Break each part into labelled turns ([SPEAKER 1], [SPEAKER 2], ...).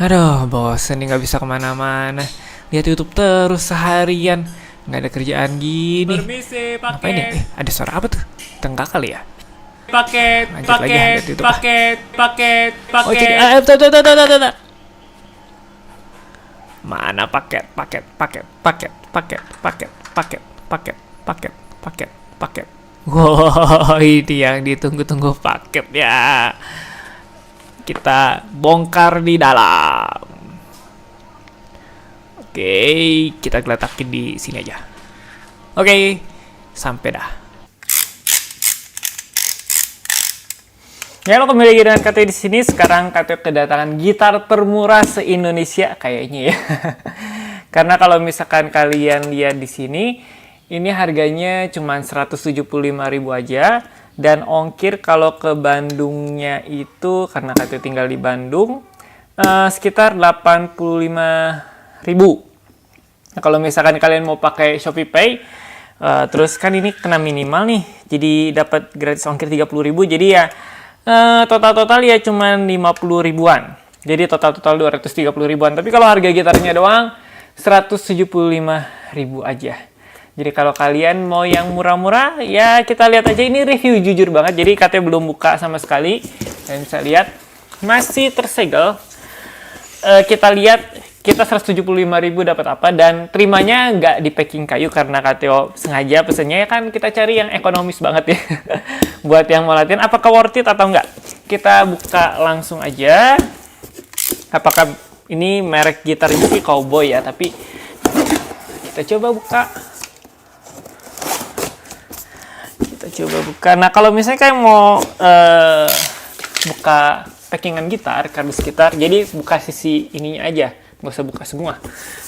[SPEAKER 1] Aduh, bosen nih nggak bisa kemana-mana. Lihat YouTube terus seharian. Nggak ada kerjaan gini.
[SPEAKER 2] Permisi,
[SPEAKER 1] Ngapain ya?
[SPEAKER 2] paket,
[SPEAKER 1] Ada suara apa tuh? Tengkak kali ya?
[SPEAKER 2] paket,
[SPEAKER 1] Lanjut lagi
[SPEAKER 2] paket,
[SPEAKER 1] lihat YouTube ah.
[SPEAKER 2] paket, paket,
[SPEAKER 1] Oh jadi,
[SPEAKER 2] paket.
[SPEAKER 1] bentar, bentar, bentar, bentar, bentar. Mana paket, paket, paket, paket, paket, paket, paket, paket, paket, paket, paket. Wow, ini yang ditunggu-tunggu paket ya. Kita bongkar di dalam. Oke, kita geletakin di sini aja. Oke, sampai dah. Ya, lo kembali lagi dengan KT di sini. Sekarang KT kedatangan gitar termurah se-Indonesia kayaknya ya. Karena kalau misalkan kalian lihat di sini, ini harganya cuma 175.000 aja, dan ongkir kalau ke Bandungnya itu karena KT tinggal di Bandung sekitar 85.000. Nah, kalau misalkan kalian mau pakai Shopee Pay, terus kan ini kena minimal nih, jadi dapat gratis ongkir 30.000. Jadi ya total ya cuma 50 ribuan. Jadi total 230 ribuan. Tapi kalau harga gitarnya doang 175.000 aja. Jadi kalau kalian mau yang murah-murah, ya kita lihat aja, ini review jujur banget. Jadi katanya belum buka sama sekali. Kalian bisa lihat masih tersegel. Kita lihat kita 175.000 dapat apa, dan terimanya nggak di packing kayu karena KTO sengaja pesennya kan kita cari yang ekonomis banget ya. Buat yang mau latihan, apakah worth it atau enggak? Kita buka langsung aja. Apakah ini merek gitar ini sih Cowboy ya, tapi kita coba buka. Kita coba buka. Nah, kalau misalnya kayak mau buka packingan gitar, kardus gitar, jadi buka sisi ininya aja, nggak usah buka semua.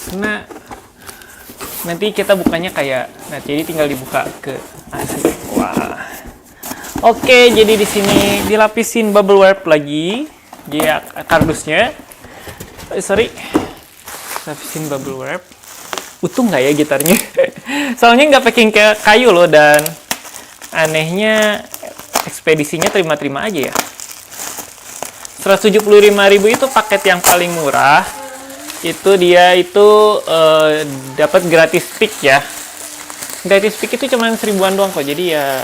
[SPEAKER 1] Karena nanti kita bukanya kayak, nah jadi tinggal dibuka ke asli. Wah. Oke, jadi di sini dilapisin bubble wrap lagi, dia kardusnya. Sorry, lapisin bubble wrap. Utuh nggak ya gitarnya? Soalnya nggak packing kayak kayu loh, dan anehnya ekspedisinya terima-terima aja ya. 175.000 itu paket yang paling murah. Itu dia itu dapat gratis pick ya. Gratis pick itu cuma 1.000-an doang kok. Jadi ya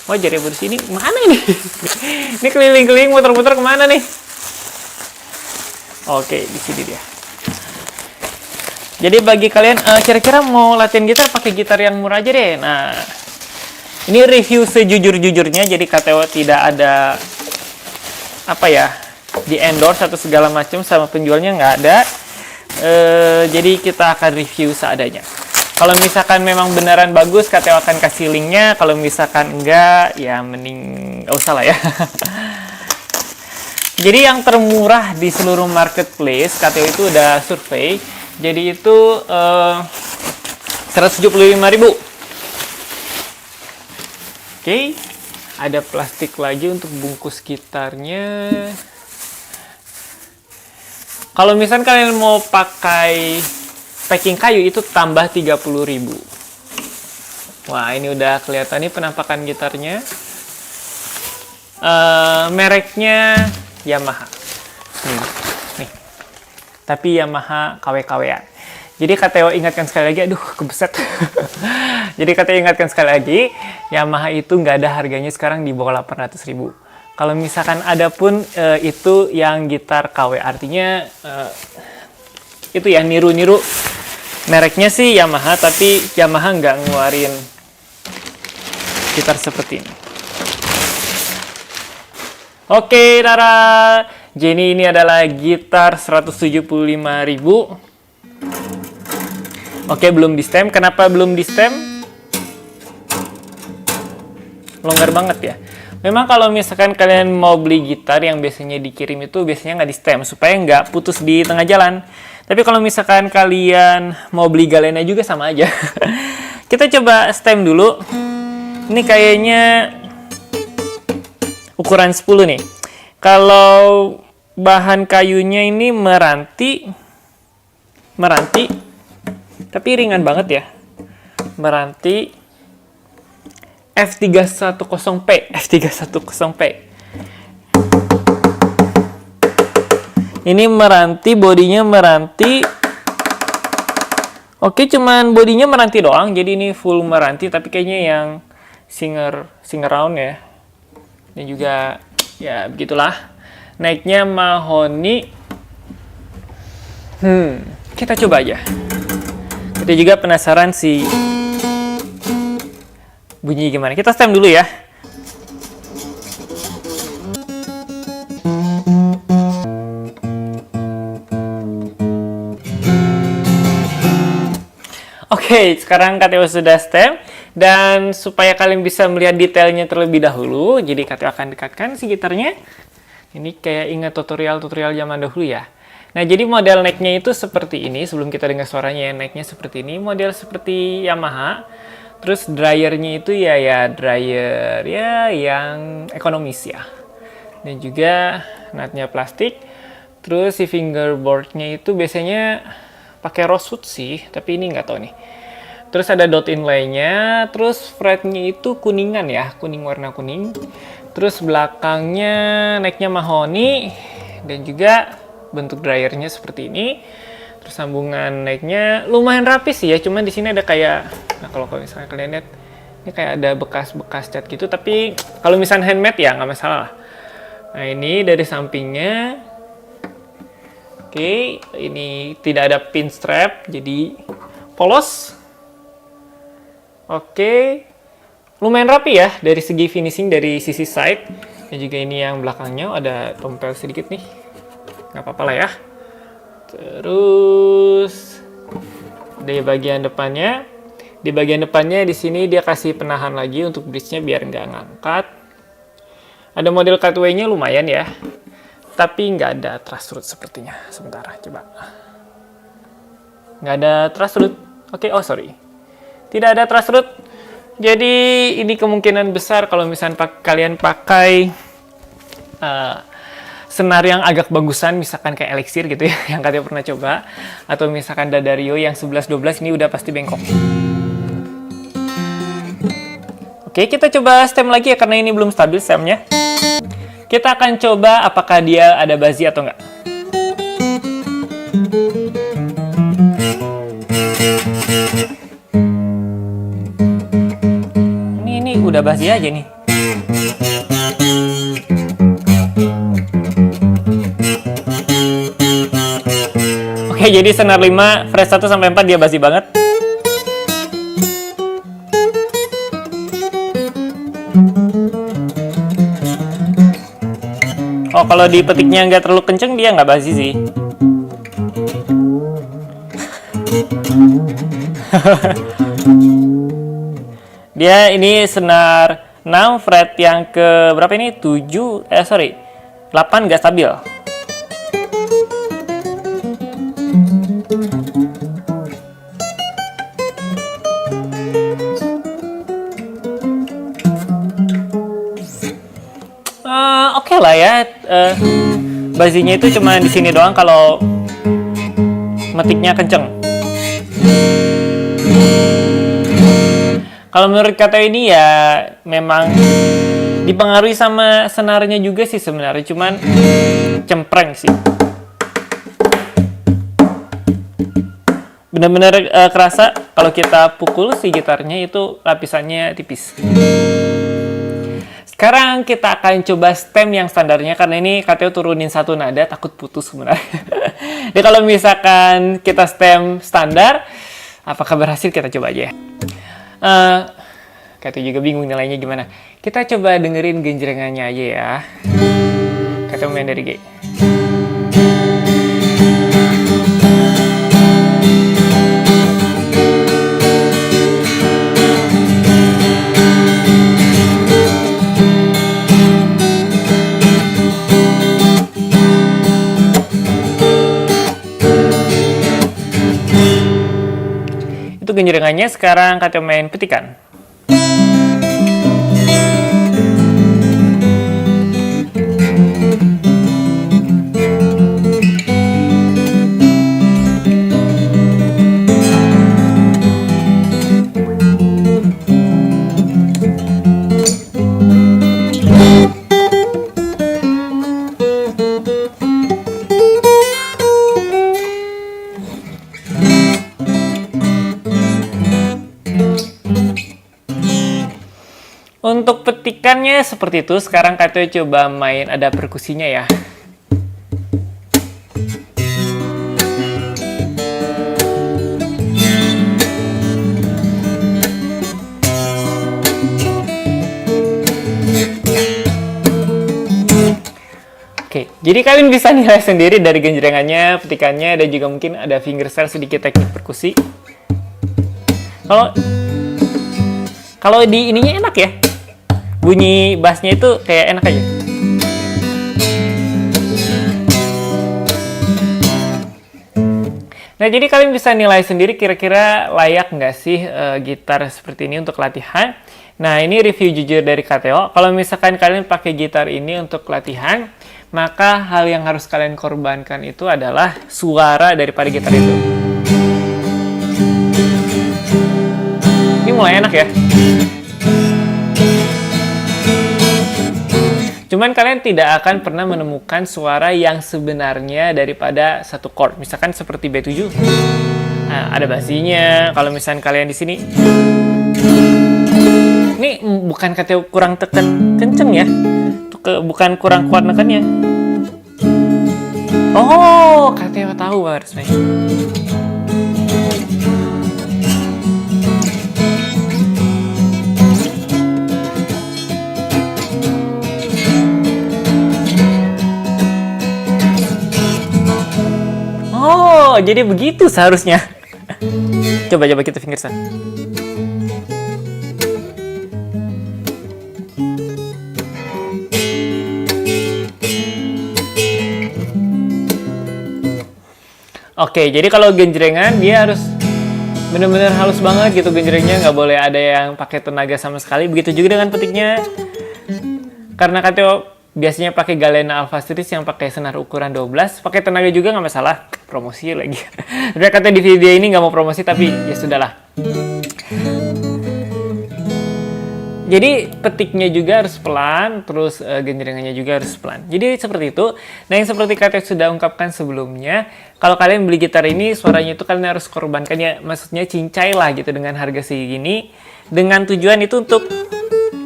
[SPEAKER 1] wajar ya bersih. Ini mana ini? Ini keliling-keliling muter-muter kemana nih? Oke, di sini dia. Jadi bagi kalian kira-kira mau latihan gitar pakai gitar yang murah aja deh. Nah, ini review sejujur-jujurnya. Jadi KTO tidak ada apa ya, di endorse atau segala macam sama penjualnya, nggak ada. Jadi kita akan review seadanya. Kalau misalkan memang beneran bagus, KTO akan kasih linknya. Kalau misalkan enggak, ya mending nggak usah lah ya. Jadi yang termurah di seluruh marketplace, KTO itu udah survei. Jadi itu 175.000. Oke. Ada plastik lagi untuk bungkus gitarnya. Kalau misalnya kalian mau pakai packing kayu, itu tambah 30.000. Wah, ini udah kelihatan nih penampakan gitarnya. Mereknya Yamaha. Nih. Tapi Yamaha KW-KW-an. Jadi KTO ingatkan sekali lagi, aduh kebeset. Jadi KTO ingatkan sekali lagi, Yamaha itu nggak ada harganya sekarang di bawah 800.000. Kalau misalkan ada pun itu yang gitar KW, artinya itu ya niru-niru. Mereknya sih Yamaha, tapi Yamaha nggak ngeluarin gitar seperti ini. Oke, Tara. Jadi ini adalah gitar 175.000. Oke, belum di stem. Kenapa belum di stem? Longgar banget ya. Memang kalau misalkan kalian mau beli gitar yang biasanya dikirim itu biasanya nggak di stem, supaya nggak putus di tengah jalan. Tapi kalau misalkan kalian mau beli galena juga sama aja. Kita coba stem dulu. Ini kayaknya ukuran 10 nih. Kalau bahan kayunya ini meranti, tapi ringan banget ya. Meranti F310P. Ini meranti, bodinya meranti. Oke, cuman bodinya meranti doang. Jadi ini full meranti, tapi kayaknya yang singer round ya. Dan juga ya begitulah. Naiknya mahoni. Kita coba aja. Kita juga penasaran sih bunyi gimana. Kita stem dulu ya. Oke, sekarang KTO sudah stem. Dan supaya kalian bisa melihat detailnya terlebih dahulu, jadi KTO akan dekatkan si gitarnya. Ini kayak ingat tutorial zaman dahulu ya. Nah, jadi model necknya itu seperti ini. Sebelum kita dengar suaranya, necknya seperti ini. Model seperti Yamaha. Terus dryernya itu ya dryer ya yang ekonomis ya. Dan juga nutnya plastik. Terus si fingerboardnya itu biasanya pakai rosewood sih, tapi ini nggak tahu nih. Terus ada dot inlay-nya, terus fretnya itu kuningan ya, kuning warna kuning. Terus belakangnya necknya mahoni dan juga bentuk dryernya seperti ini. Terus sambungan necknya lumayan rapi sih ya, cuman di sini ada kayak, nah kalau misalnya kalian lihat, ini kayak ada bekas-bekas cat gitu. Tapi kalau misalnya handmade ya nggak masalah. Nah ini dari sampingnya. Oke, ini tidak ada pin strap, jadi polos. Oke, lumayan rapi ya dari segi finishing dari sisi side. Dan juga ini yang belakangnya ada tompel sedikit nih, nggak apa-apa lah ya. Terus di bagian depannya, di sini dia kasih penahan lagi untuk bridge-nya biar nggak ngangkat. Ada model cutaway-nya lumayan ya. Tapi nggak ada truss root sepertinya. Sebentar, coba. Nggak ada truss root. Oke, oh sorry. Tidak ada truss root. Jadi ini kemungkinan besar kalau misalnya kalian pakai senar yang agak bagusan, misalkan kayak Elixir gitu ya, yang kalian pernah coba. Atau misalkan D'Addario yang 11-12, ini udah pasti bengkok. Oke, kita coba stem lagi ya, karena ini belum stabil stemnya. Kita akan coba apakah dia ada bazi atau enggak. Ini udah bazi aja nih. Oke, jadi senar 5, fret 1 sampai 4 dia bazi banget. Oh, kalau dipetiknya nggak terlalu kenceng, dia nggak basi sih. Dia ini senar 6, fret yang ke berapa ini? 8 nggak stabil. Oke lah ya, bazinya itu cuma di sini doang kalau metiknya kenceng. Kalau menurut kata ini ya memang dipengaruhi sama senarnya juga sih sebenarnya, cuman cempreng sih. Benar-benar kerasa kalau kita pukul si gitarnya itu lapisannya tipis. Sekarang kita akan coba stem yang standarnya, karena ini KTO turunin 1 nada, takut putus sebenarnya. Jadi kalau misalkan kita stem standar, apakah berhasil, kita coba aja ya. KTO juga bingung nilainya gimana. Kita coba dengerin genjrengannya aja ya. KTO main dari G. Itu genjrengannya. Sekarang KTO main petikan. Basicannya seperti itu. Sekarang Kateo coba main ada perkusinya ya. Oke, jadi kalian bisa nilai sendiri dari genjrengannya, petikannya, dan juga mungkin ada fingerstyle sedikit teknik perkusi. Kalau di ininya enak ya, bunyi bassnya itu kayak enak aja. Nah, jadi kalian bisa nilai sendiri kira-kira layak nggak sih gitar seperti ini untuk latihan. Nah, ini review jujur dari Kateo. Kalau misalkan kalian pakai gitar ini untuk latihan, maka hal yang harus kalian korbankan itu adalah suara daripada gitar itu. Ini mulai enak ya. Cuman kalian tidak akan pernah menemukan suara yang sebenarnya daripada satu chord. Misalkan seperti B7. Nah, ada basinya. Kalau misalkan kalian di sini, ini bukan Kateo kurang tekan kenceng ya. Bukan kurang kuat nekannya. Oh, Kateo tahu harus main. Oh, jadi begitu seharusnya. Coba kita fingerstyle. Oke, jadi kalau genjrengan dia harus benar-benar halus banget gitu genjrengnya, nggak boleh ada yang pakai tenaga sama sekali. Begitu juga dengan petiknya. Karena Kateo biasanya pakai Galena Alpha Series yang pakai senar ukuran 12, pakai tenaga juga nggak masalah. Promosi lagi. Udah Kateo di video ini nggak mau promosi, tapi ya sudahlah. Jadi petiknya juga harus pelan, terus genjrengannya juga harus pelan. Jadi seperti itu. Nah, yang seperti Kateo sudah ungkapkan sebelumnya, kalau kalian beli gitar ini, suaranya itu kalian harus korbankan ya, maksudnya cincai lah gitu dengan harga segini, dengan tujuan itu untuk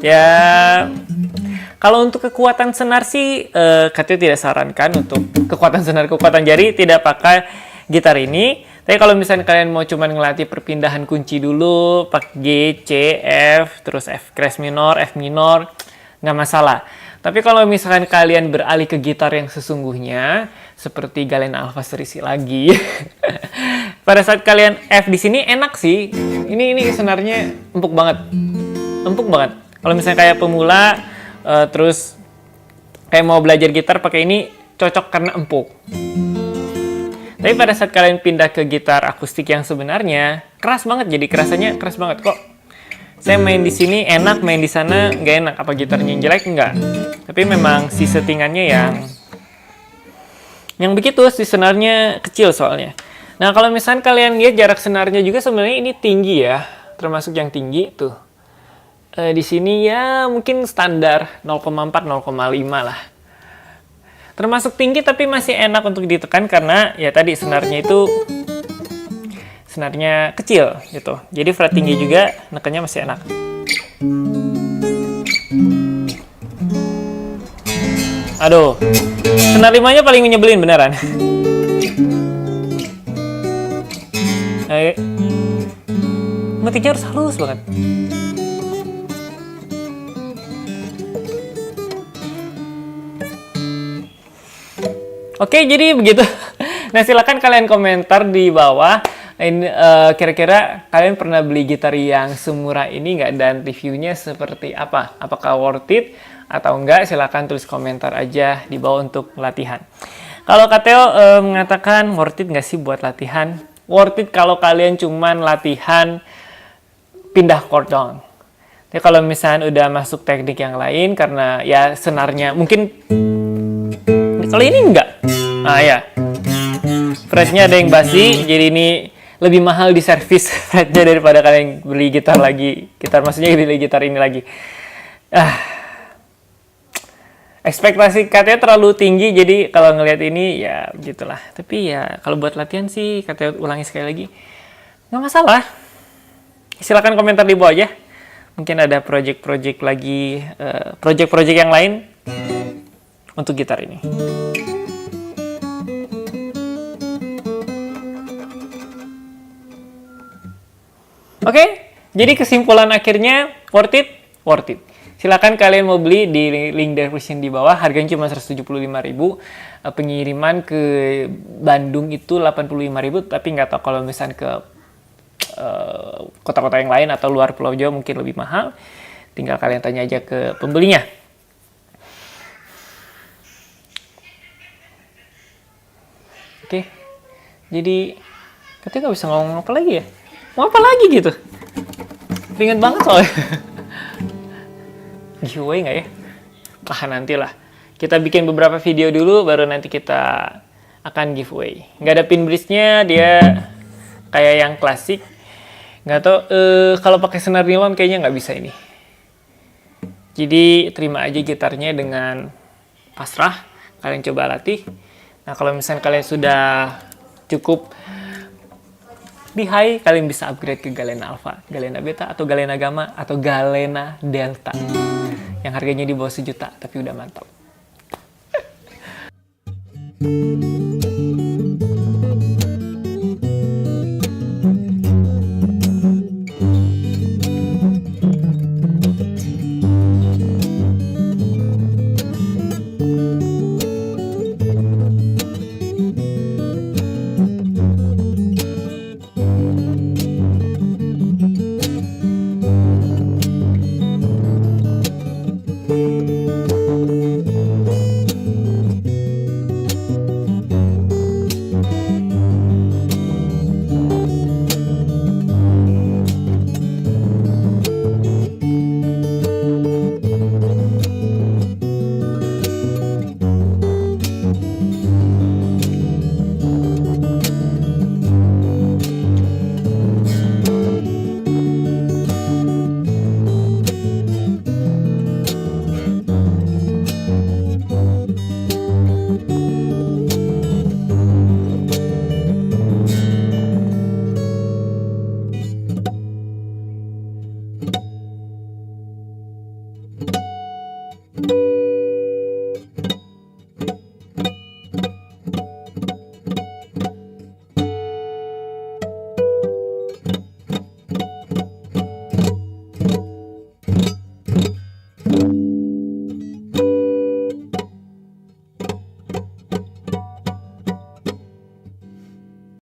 [SPEAKER 1] ya, kalau untuk kekuatan senar sih, Kateo tidak sarankan untuk kekuatan senar, kekuatan jari tidak pakai gitar ini. Tapi kalau misalnya kalian mau cuman ngelatih perpindahan kunci dulu, pakai G, C, F, terus F crash minor, F minor, nggak masalah. Tapi kalau misalkan kalian beralih ke gitar yang sesungguhnya, seperti Galena Alpha Series lagi, pada saat kalian F di sini enak sih. Ini senarnya empuk banget, empuk banget. Kalau misalnya kayak pemula, terus kayak mau belajar gitar pakai ini cocok karena empuk. Tapi pada saat kalian pindah ke gitar akustik yang sebenarnya keras banget, jadi kerasanya keras banget kok. Saya main di sini enak, main di sana nggak enak. Apa gitarnya jelek? Enggak. Tapi memang si settingannya yang begitu, si senarnya kecil soalnya. Nah, kalau misalnya kalian lihat jarak senarnya juga sebenarnya ini tinggi ya, termasuk yang tinggi tuh. Di sini ya mungkin standar 0,4 0,5 lah. Termasuk tinggi tapi masih enak untuk ditekan karena ya tadi senarnya kecil gitu. Jadi fret tinggi juga nekannya masih enak. Aduh, senar 5-nya paling nyebelin beneran. Metiknya harus halus banget. Oke, jadi begitu. Nah, silakan kalian komentar di bawah. Ini kira-kira kalian pernah beli gitar yang semurah ini nggak, dan reviewnya seperti apa? Apakah worth it atau enggak? Silakan tulis komentar aja di bawah untuk latihan. Kalau Kateo mengatakan worth it nggak sih buat latihan? Worth it kalau kalian cuman latihan pindah chord doang. Tapi kalau misalnya udah masuk teknik yang lain karena ya senarnya mungkin, kalau ini enggak. Nah ya, fretnya ada yang basi, jadi ini lebih mahal di servis fretnya daripada kalian beli gitar lagi. Maksudnya beli gitar ini lagi. Ekspektasi Kateo terlalu tinggi, jadi kalau ngelihat ini ya begitulah. Tapi ya kalau buat latihan sih, Kateo ulangi sekali lagi, nggak masalah. Silakan komentar di bawah aja. mungkin ada project-project lagi, project-project yang lain untuk gitar ini. Oke, jadi kesimpulan akhirnya worth it? Worth it. Silakan kalian mau beli di link description di bawah, harganya cuma 175.000. Pengiriman ke Bandung itu 85.000, tapi nggak tahu kalau misalnya ke kota-kota yang lain atau luar Pulau Jawa mungkin lebih mahal. Tinggal kalian tanya aja ke pembelinya. Oke, jadi katanya nggak bisa ngomong apa lagi ya? Mau apa lagi gitu? Ringan banget soalnya. Giveaway nggak ya? Nantilah. Kita bikin beberapa video dulu, baru nanti kita akan giveaway. Nggak ada pin bridge-nya, dia kayak yang klasik. Nggak tahu, kalau pakai senar nilon kayaknya nggak bisa ini. Jadi terima aja gitarnya dengan pasrah. Kalian coba latih. Nah, kalau misalnya kalian sudah cukup di high, kalian bisa upgrade ke Galena Alpha, Galena Beta, atau Galena Gamma, atau Galena Delta. Yang harganya di bawah 1 juta, tapi udah mantap.